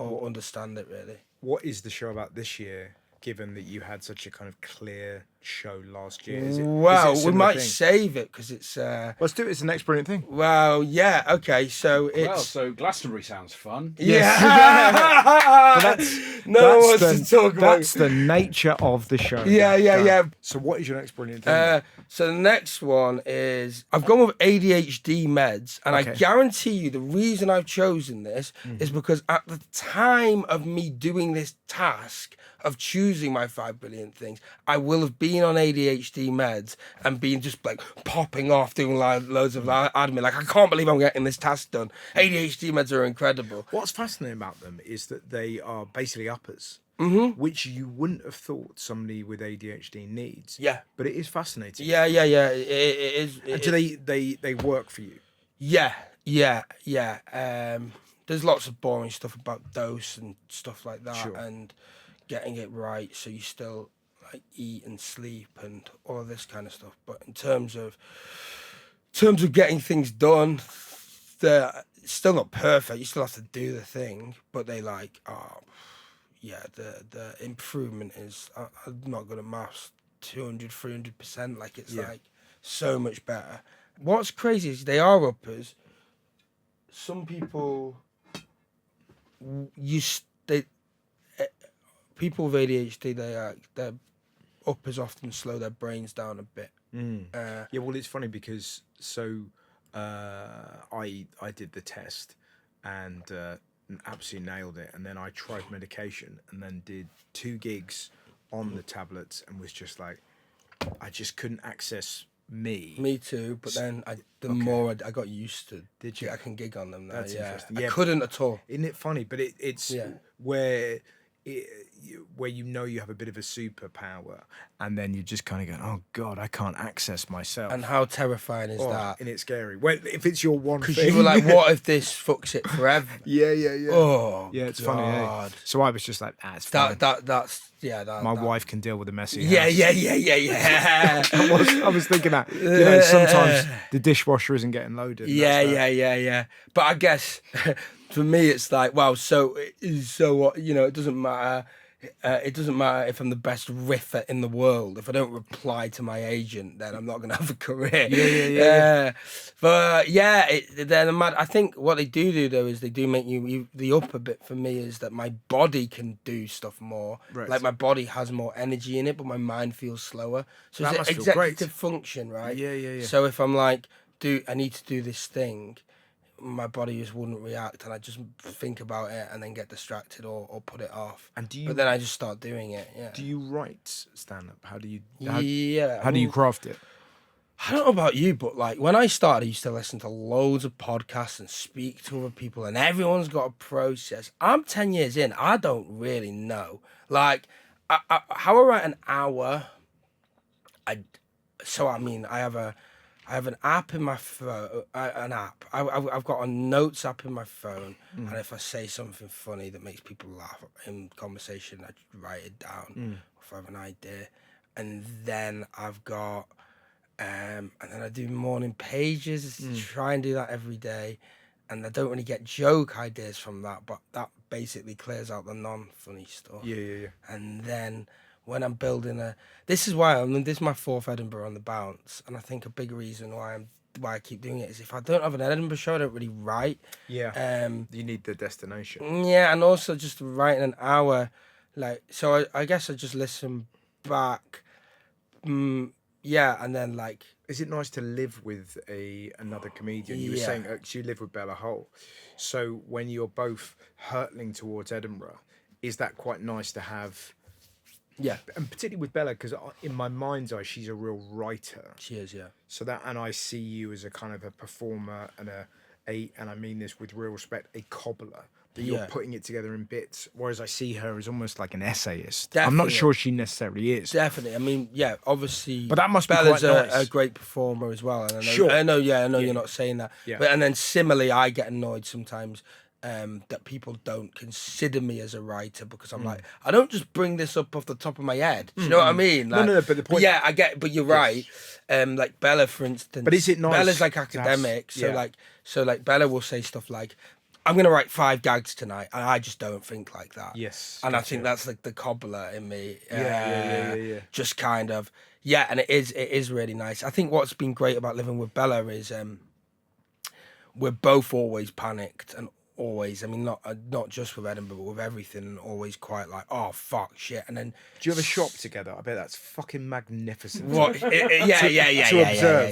Or understand it, really.
What is the show about this year, given that you had such a kind of clear show last year?
We might save it because it's...
Let's do it. It's the next brilliant thing.
Well, yeah, okay, so it's...
Well, so Glastonbury sounds fun.
Yeah.
But
No one wants to talk about.
That's the nature of the show.
Yeah.
So what is your next brilliant thing?
So the next one is I've gone with ADHD meds, and I
Okay.
guarantee you the reason I've chosen this is because at the time of me doing this task of choosing my 5 brilliant things, I will have been on ADHD meds and been just like popping off doing loads of admin. Like, I can't believe I'm getting this task done. ADHD meds are incredible.
What's fascinating about them is that they are basically uppers, which you wouldn't have thought somebody with ADHD needs.
Yeah.
But it is fascinating.
Yeah. It is.
And do they work for you?
Yeah. There's lots of boring stuff about dose and stuff like that,
Sure.
and getting it right so you still like eat and sleep and all of this kind of stuff. But in terms of getting things done, they're still not perfect. You still have to do the thing, but they like, the improvement is, I'm not good at maths, 200-300%. Like, it's like so much better. What's crazy is they are uppers. Some people, people with ADHD, their uppers often slow their brains down a bit.
Yeah, well, it's funny because I did the test and absolutely nailed it, and then I tried medication and then did 2 gigs on the tablets and was just like, I just couldn't access me.
Me too, but then more I got used to.
Did you?
I can gig on them now.
That's interesting.
I
Yeah,
couldn't at all.
Isn't it funny? But it's where you know you have a bit of a superpower, and then you just kind of go, oh God, I can't access myself.
And how terrifying is that?
And it's scary. Well, if it's your one thing.
Because you were like, what if this fucks it forever?
Yeah.
Oh,
Yeah, it's
God.
funny. Eh? So I was just like, it's fine.
My
wife can deal with the messy house.
Yeah.
I was thinking that, sometimes the dishwasher isn't getting loaded.
Yeah. But I guess for me, it's like, wow. So what? It doesn't matter. It doesn't matter if I'm the best riffer in the world. If I don't reply to my agent, then I'm not going to have a career. Yeah. But then I think what they do though is they do make you the upper bit for me is that my body can do stuff more.
Right.
Like, my body has more energy in it, but my mind feels slower. So
That
it's
must
an
feel great.
executive function, right?
Yeah.
So if I'm like, I need to do this thing, my body just wouldn't react, and I just think about it and then get distracted or put it off. But then I just start doing it. Yeah.
Do you write stand up? How do you?
How
do you craft it?
I don't know about you, but like when I started, I used to listen to loads of podcasts and speak to other people, and everyone's got a process. I'm 10 years in. I don't really know. Like, how I write an hour. I have an app in my phone. I've got a notes app in my phone, and if I say something funny that makes people laugh in conversation, I write it down. If I have an idea, and then I've got, and then I do morning pages. Try and do that every day, and I don't really get joke ideas from that, but that basically clears out the non-funny stuff.
Yeah.
And then when I'm building this is my 4th Edinburgh on the bounce, and I think a big reason why I keep doing it is if I don't have an Edinburgh show, I don't really write.
Yeah. You need the destination.
Yeah, and also just writing an hour, like, so I guess I just listen back. And then like.
Is it nice to live with another comedian? You were saying you live with Bella Hull, so when you're both hurtling towards Edinburgh, is that quite nice to have?
Yeah,
and particularly with Bella, because in my mind's eye, she's a real writer.
She is, yeah.
So and I see you as a kind of a performer and and I mean this with real respect, a cobbler. That you're putting it together in bits, whereas I see her as almost like an essayist.
Definitely.
I'm not sure she necessarily is.
Definitely. I mean, obviously.
But that must
Bella's
be quite nice.
a great performer as well. And
I
know you're not saying that.
Yeah.
But and then similarly, I get annoyed sometimes. That people don't consider me as a writer because I'm like, I don't just bring this up off the top of my head. Do you know what I mean? Like,
no, but the point.
I get, but you're right. Like Bella, for instance.
But is it nice?
Bella's like academic, so like Bella will say stuff like, I'm gonna write 5 gags tonight, and I just don't think like that.
Yes,
and I think that's like the cobbler in me.
Yeah.
Just kind of, and it is really nice. I think what's been great about living with Bella is we're both always panicked and always. I mean, not just with Edinburgh, but with everything, and always quite like, oh fuck, shit, and then.
Do you ever shop together? I bet that's fucking magnificent.
What? Yeah.
To observe,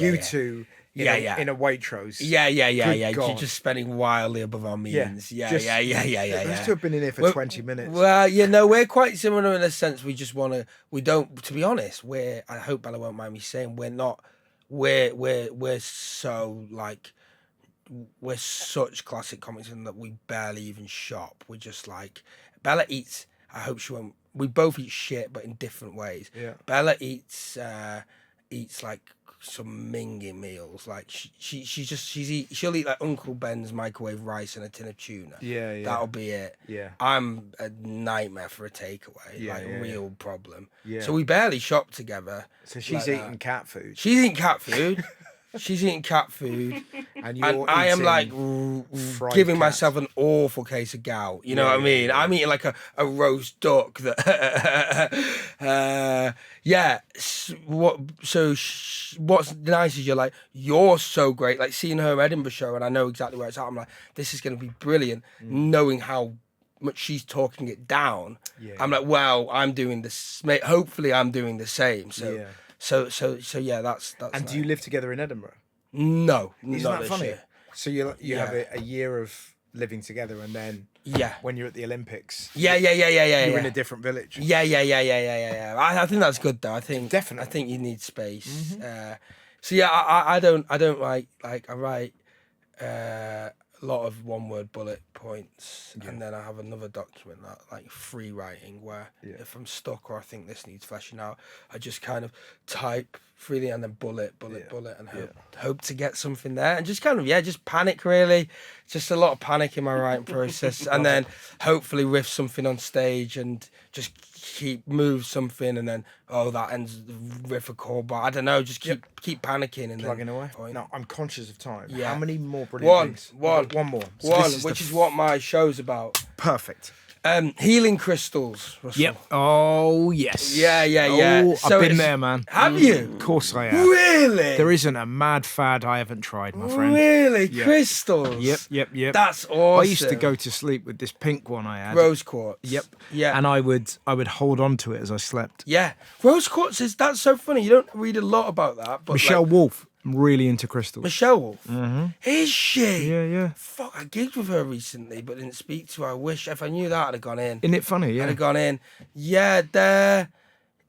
you
yeah.
two.
Yeah.
In a Waitrose.
Yeah. You're
God.
just spending wildly above our means. Yeah.
We have to have been in here for 20 minutes.
Well, we're quite similar in a sense. We just want to. We don't. To be honest, I hope Bella won't mind me saying we're not. We're so like. We're such classic comics in that we barely even shop. We're just like Bella eats. I hope she won't. We both eat shit, but in different ways.
Yeah.
Bella eats like some minging meals. Like she'll eat like Uncle Ben's microwave rice and a tin of tuna.
Yeah.
That'll be it.
Yeah.
I'm a nightmare for a takeaway. Real problem.
Yeah.
So we barely shop together.
So she's eating cat food.
She's eating cat food. She's eating cat food,
and
I am like giving myself an awful case of gout. You know what I mean?
Yeah.
I'm eating like a roast duck. That, what's nice is you're so great. Like seeing her Edinburgh show, and I know exactly where it's at. I'm like, this is going to be brilliant. Knowing how much she's talking it down, I'm like, well, I'm doing this. Hopefully, I'm doing the same. So.
Yeah.
So yeah, that's.
And do you live together in Edinburgh?
No,
Isn't
not
that funny?
Year.
So you have a year of living together, and then when you're at the Olympics,
you're
in a different village.
Yeah. I think that's good though. I think
definitely.
I think you need space. I don't like I write a lot of one-word bullet points, and then I have another document that like free writing where if I'm stuck or I think this needs fleshing out, I just kind of type freely and then bullet, and hope to get something there, and just kind of just panic really, just a lot of panic in my writing process, and then hopefully riff something on stage and just move something, and then that ends riff a chord, but I don't know, just keep panicking and
plugging
then
away. No, I'm conscious of time.
Yeah.
How many more brilliant things? One more. So
which is what my show's about.
Perfect.
Healing crystals, Russell.
Yep. Oh, yes.
Yeah.
Oh,
So
I've been there, man.
Have you?
Of course I have.
Really?
There isn't a mad fad I haven't tried, my friend.
Really? Crystals?
Yep.
That's awesome.
I used to go to sleep with this pink one I had.
Rose quartz.
Yep.
Yeah.
And I would hold on to it as I slept.
Yeah. Rose quartz that's so funny. You don't read a lot about that. But
Michelle Wolf, I'm really into crystals.
Michelle Wolf? Mm-hmm. Is she?
Yeah.
Fuck, I gigged with her recently, but didn't speak to her. I wish, if I knew that, I'd have gone in.
Isn't it funny? Yeah.
I'd have gone in. Yeah,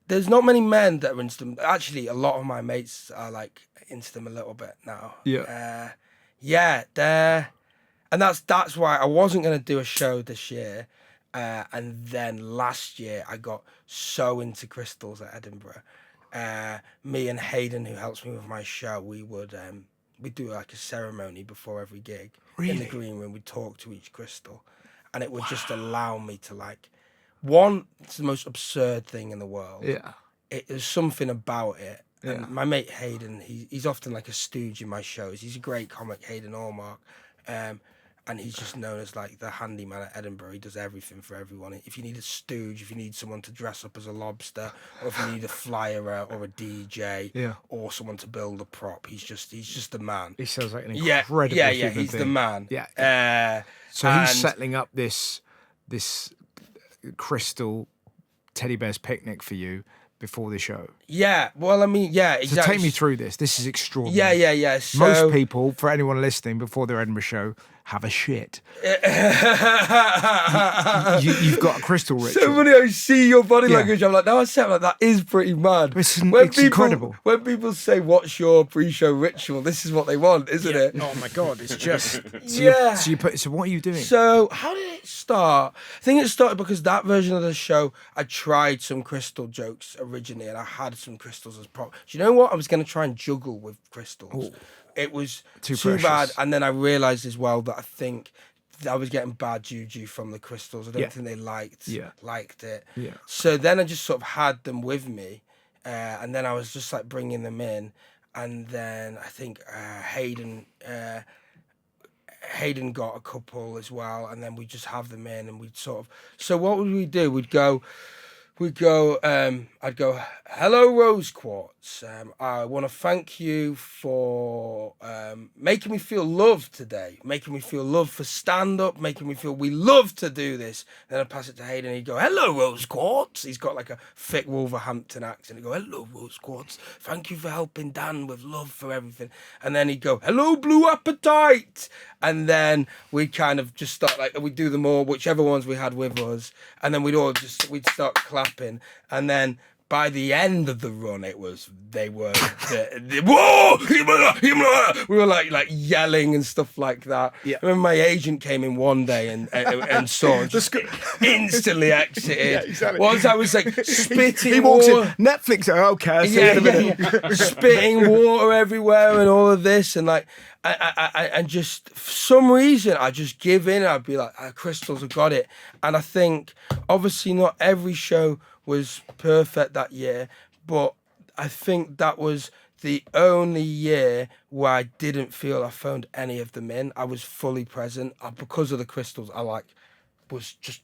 there's not many men that are into them. Actually, a lot of my mates are like into them a little bit now.
Yeah.
And that's why I wasn't going to do a show this year. And then last year, I got so into crystals at Edinburgh. Me and Hayden, who helps me with my show, we would we'd do like a ceremony before every gig in the green room. We'd talk to each crystal, and it would just allow me to it's the most absurd thing in the world.
Yeah.
There's something about it. And my mate Hayden, he's often like a stooge in my shows. He's a great comic, Hayden Allmark. And he's just known as like the handyman at Edinburgh. He does everything for everyone. If you need a stooge, if you need someone to dress up as a lobster, or if you need a flyer or a DJ, or someone to build a prop, he's just the man.
He sounds like an incredible human
he's
being.
the man.
Yeah. So he's settling up this crystal teddy bear's picnic for you before the show.
Yeah, well, I mean, exactly.
So take me through this. This is extraordinary.
Yeah. So,
most people, for anyone listening, before their Edinburgh show, have a shit. You've got a crystal ritual.
So funny, I see your body language. I'm like, no, I said that is pretty mad.
It's incredible.
When people say, "What's your pre-show ritual?" This is what they want, isn't it?
Oh my god, it's just
So what are you doing?
So how did it start? I think it started because that version of the show, I tried some crystal jokes originally, and I had some crystals as prop. Do you know what? I was going to try and juggle with crystals. Ooh. It was too bad, and then I realised as well that I think I was getting bad juju from the crystals. I don't think they liked it. Yeah. So then I just sort of had them with me, and then I was just like bringing them in, and then I think Hayden got a couple as well, and then we just have them in, and we'd sort of. So what would we do? We'd go. we'd go, I'd go, hello, Rose Quartz. I want to thank you for making me feel loved today, making me feel loved for stand-up, making me feel we love to do this. Then I'd pass it to Hayden and he'd go, hello, Rose Quartz. He's got like a thick Wolverhampton accent. He'd go, hello, Rose Quartz. Thank you for helping Dan with love for everything. And then he'd go, hello, Blue Appetite. And then we'd kind of just start, like, we'd do them all, whichever ones we had with us. And then we'd start clapping. And then by the end of the run, they were whoa! We were like yelling and stuff like that.
Yeah.
I remember my agent came in one day and saw and just instantly exited.
Yeah, exactly.
Once I was like spitting
He walks in,
water.
Netflix. Okay, I see it in a minute.
Yeah. Spitting water everywhere and all of this, and like and just for some reason I just give in. I'd be like, crystals have got it. And I think obviously not every show was perfect that year, but I think that was the only year where I didn't feel I phoned any of them in. I was fully present because of the crystals. I was just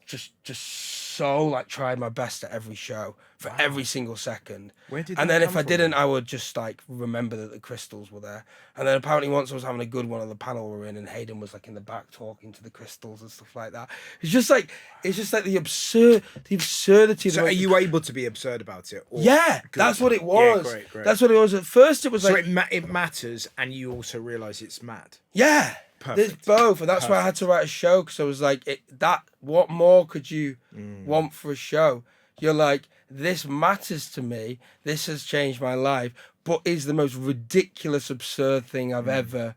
so like tried my best at every show for every single second.
Where did
and
that
then if
come
I
from?
didn't, I would just like remember that the crystals were there. And then apparently once I was having a good one of the panel we were in, and Hayden was like in the back talking to the crystals and stuff like that. It's just like the absurdity.
So are you able to be absurd about it? Or
Yeah,
good?
that's what it was.
Yeah, great.
That's what it was. At first, it was
So
like
it matters, and you also realise it's mad.
yeah.
Perfect.
There's both, and that's why I had to write a show, because I was like, what more could you want for a show? You're like, this matters to me, this has changed my life, but is the most ridiculous, absurd thing I've ever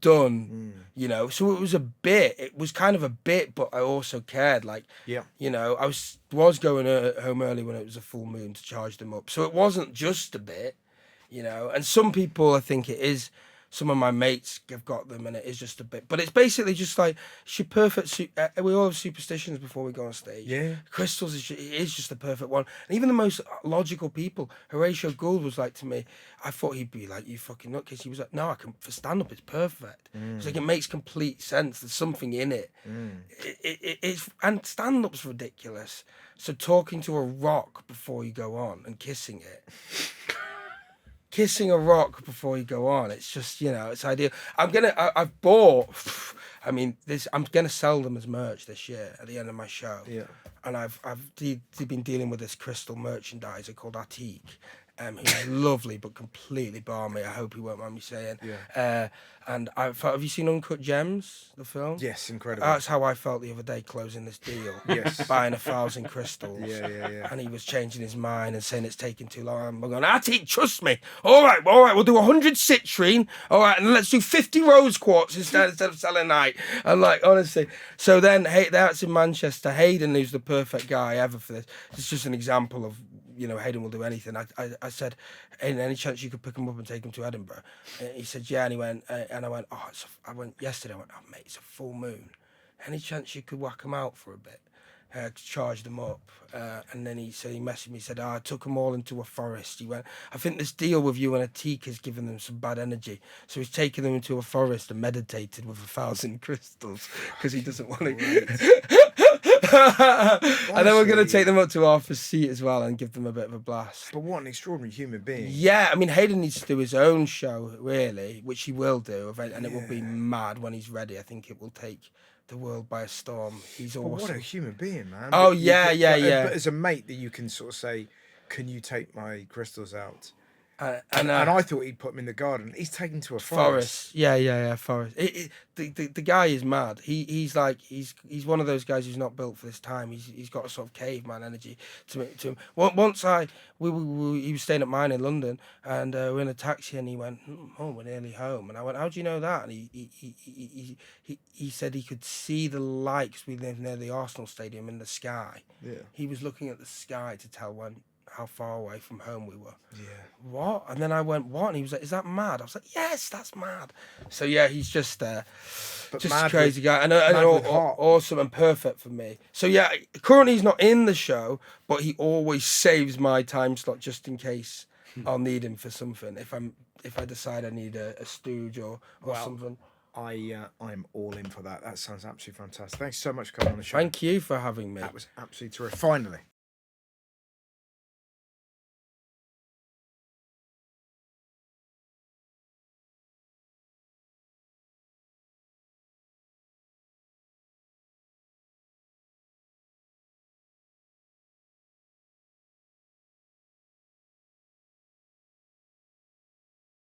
done, you know? So it was kind of a bit, but I also cared, like,
Yeah.
you know, I was going home early when it was a full moon to charge them up, so it wasn't just a bit, you know? And some people, I think it is, some of my mates have got them, and it is just a bit. But it's basically just like, it's your perfect. We all have superstitions before we go on stage.
Yeah.
Crystals is just the perfect one. And even the most logical people, Horatio Gould was like to me, I thought he'd be like, you fucking nutcase. He was like, no, for stand up, it's perfect. It's like, it makes complete sense. There's something in it. It's and stand up's ridiculous. So talking to a rock before you go on and kissing it. Kissing a rock before you go on, it's just, you know, it's ideal. I've bought, I mean, I'm gonna sell them as merch this year at the end of my show.
Yeah.
And I've been dealing with this crystal merchandiser called Atik, who's lovely but completely balmy. I hope he won't mind me saying.
Yeah.
And I felt, have you seen Uncut Gems, the film?
Yes, incredible.
That's how I felt the other day closing this deal.
Yes.
Buying 1,000 crystals.
Yeah.
And he was changing his mind and saying it's taking too long. I'm going, Atik, trust me. All right, we'll do 100 citrine. All right, and let's do 50 rose quartz instead of selenite. And like, honestly. So then, that's in Manchester. Hayden, who's the perfect guy ever for this. It's just an example of, you know, Hayden will do anything. I said, Hayden, any chance you could pick him up and take him to Edinburgh? And he said, yeah. And he went, and I went, I went yesterday. I went, oh mate, it's a full moon. Any chance you could whack them out for a bit, to charge them up? And then he messaged me. He said, I took them all into a forest. He went, I think this deal with you and Atik has given them some bad energy. So he's taken them into a forest and meditated with 1,000 crystals because he doesn't want to. And then we're going to take them up to Arthur's Seat as well and give them a bit of a blast.
But what an extraordinary human being.
Yeah, I mean, Hayden needs to do his own show, really, which he will do, and it will be mad when he's ready. I think it will take the world by a storm. He's
But
awesome.
what a human being, man.
Oh,
But
yeah.
But as a mate, that you can sort of say, can you take my crystals out?
And
I thought he'd put them in the garden. He's taken to a forest.
Yeah, forest. The guy is mad. He's one of those guys who's not built for this time. He's got a sort of caveman energy to him. Once he was staying at mine in London, and we were in a taxi, and he went, "Oh, we're nearly home." And I went, "How do you know that?" And he said he could see the lights. We live near the Arsenal stadium in the sky. Yeah. He was looking at the sky to tell how far away from home we were. Yeah. What? And then I went, what? And he was like, is that mad? I was like, yes, that's mad. So yeah, he's just a crazy guy. And awesome and perfect for me. So yeah, currently he's not in the show, but he always saves my time slot just in case I'll need him for something. If I decide I need a stooge or something.
I'm all in for that. That sounds absolutely fantastic. Thanks so much for coming on the show.
Thank you for having me.
That was absolutely terrific. Finally.